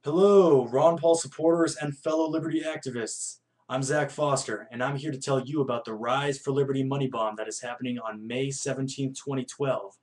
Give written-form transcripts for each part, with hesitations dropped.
Hello, Ron Paul supporters and fellow Liberty activists. I'm Zach Foster, and I'm here to tell you about the Rise for Liberty money bomb that is happening on May 17, 2012.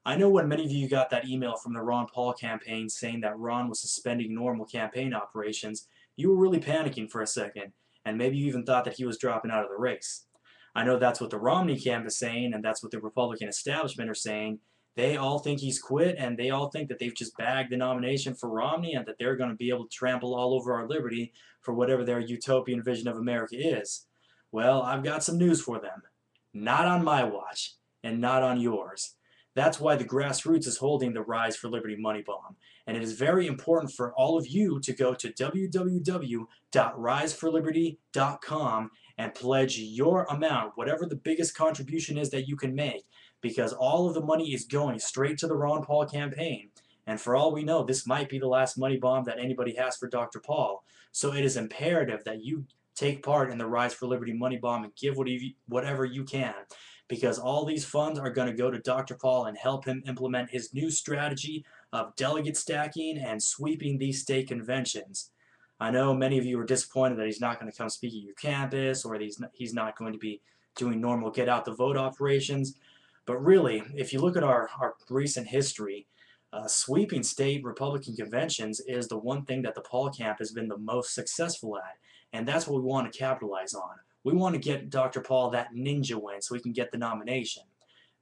I know when many of you got that email from the Ron Paul campaign saying that Ron was suspending normal campaign operations, you were really panicking for a second, and maybe you even thought that he was dropping out of the race. I know that's what the Romney camp is saying, and that's what the Republican establishment are saying. They all think he's quit, and they all think that they've just bagged the nomination for Romney and that they're going to be able to trample all over our liberty for whatever their utopian vision of America is. Well, I've got some news for them. Not on my watch, and not on yours. That's why the grassroots is holding the Rise for Liberty money bomb. And it is very important for all of you to go to www.riseforliberty.com and pledge your amount, whatever the biggest contribution is that you can make, because all of the money is going straight to the Ron Paul campaign. And for all we know, this might be the last money bomb that anybody has for Dr. Paul. So it is imperative that you take part in the Rise for Liberty money bomb and give whatever you can, because all these funds are going to go to Dr. Paul and help him implement his new strategy of delegate stacking and sweeping these state conventions. I know many of you are disappointed that he's not going to come speak at your campus, or that he's not going to be doing normal get out the vote operations. But really, if you look at our recent history, sweeping state Republican conventions is the one thing that the Paul camp has been the most successful at, and that's what we want to capitalize on. We want to get Dr. Paul that ninja win so he can get the nomination.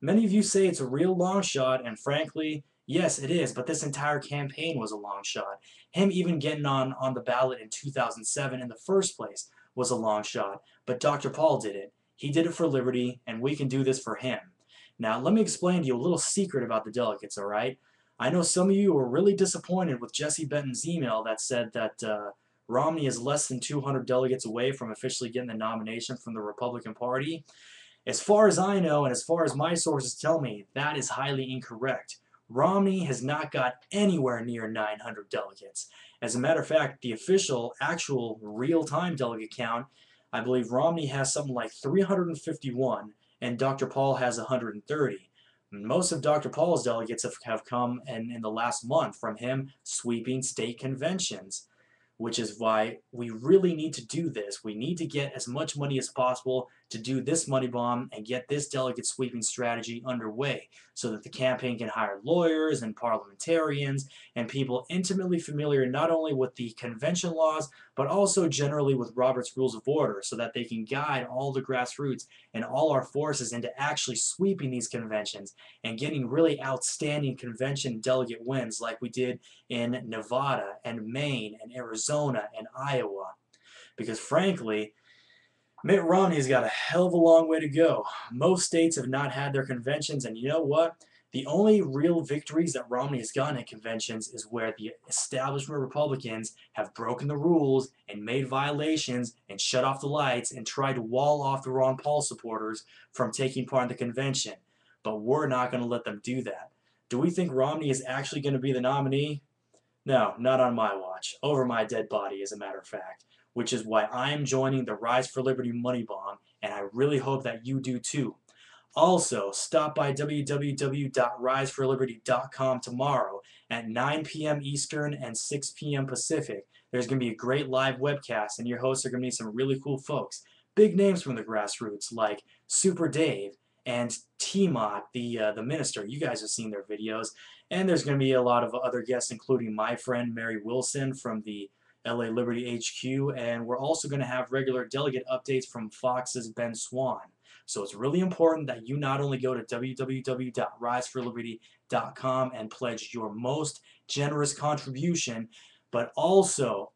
Many of you say it's a real long shot, and frankly, yes, it is, but this entire campaign was a long shot. Him even getting on the ballot in 2007 in the first place was a long shot, but Dr. Paul did it. He did it for liberty, and we can do this for him. Now, let me explain to you a little secret about the delegates, all right? I know some of you were really disappointed with Jesse Benton's email that said that Romney is less than 200 delegates away from officially getting the nomination from the Republican Party. As far as I know, and as far as my sources tell me, that is highly incorrect. Romney has not got anywhere near 900 delegates. As a matter of fact, the official, actual, real-time delegate count, I believe Romney has something like 351, and Dr. Paul has 130. Most of Dr. Paul's delegates have come in the last month from him sweeping state conventions, which is why we really need to do this. We need to get as much money as possible to do this money bomb and get this delegate sweeping strategy underway so that the campaign can hire lawyers and parliamentarians and people intimately familiar not only with the convention laws but also generally with Robert's Rules of Order, so that they can guide all the grassroots and all our forces into actually sweeping these conventions and getting really outstanding convention delegate wins like we did in Nevada and Maine and Arizona and Iowa. Because frankly, Mitt Romney's got a hell of a long way to go. Most states have not had their conventions, and you know what? The only real victories that Romney has gotten at conventions is where the establishment Republicans have broken the rules and made violations and shut off the lights and tried to wall off the Ron Paul supporters from taking part in the convention. But we're not going to let them do that. Do we think Romney is actually going to be the nominee? No, not on my watch. Over my dead body, as a matter of fact. Which is why I am joining the Rise for Liberty money bomb, and I really hope that you do too. Also, stop by www.riseforliberty.com tomorrow at 9 p.m. Eastern and 6 p.m. Pacific. There's going to be a great live webcast, and your hosts are going to be some really cool folks. Big names from the grassroots like Super Dave and T-Mot, the minister. You guys have seen their videos. And there's going to be a lot of other guests, including my friend Mary Wilson from the LA Liberty HQ, and we're also going to have regular delegate updates from Fox's Ben Swann. So it's really important that you not only go to www.riseforliberty.com and pledge your most generous contribution, but also,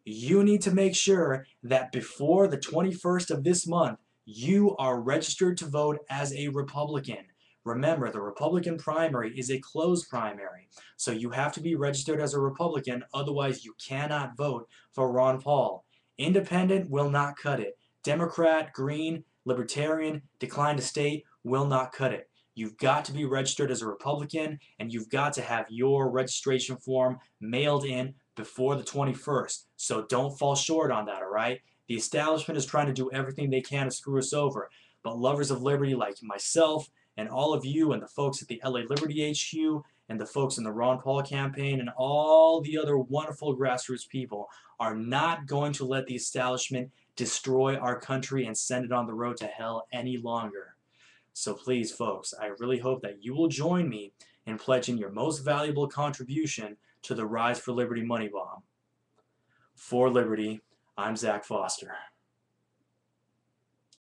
you need to make sure that before the 21st of this month, you are registered to vote as a Republican. Remember, the Republican primary is a closed primary, so you have to be registered as a Republican, otherwise you cannot vote for Ron Paul. Independent will not cut it. Democrat, Green, Libertarian, decline to state will not cut it. You've got to be registered as a Republican, and you've got to have your registration form mailed in before the 21st. So don't fall short on that, all right? The establishment is trying to do everything they can to screw us over, but lovers of liberty like myself and all of you and the folks at the LA Liberty HQ and the folks in the Ron Paul campaign and all the other wonderful grassroots people are not going to let the establishment destroy our country and send it on the road to hell any longer. So please, folks, I really hope that you will join me in pledging your most valuable contribution to the Rise for Liberty Money Bomb. For Liberty, I'm Zach Foster.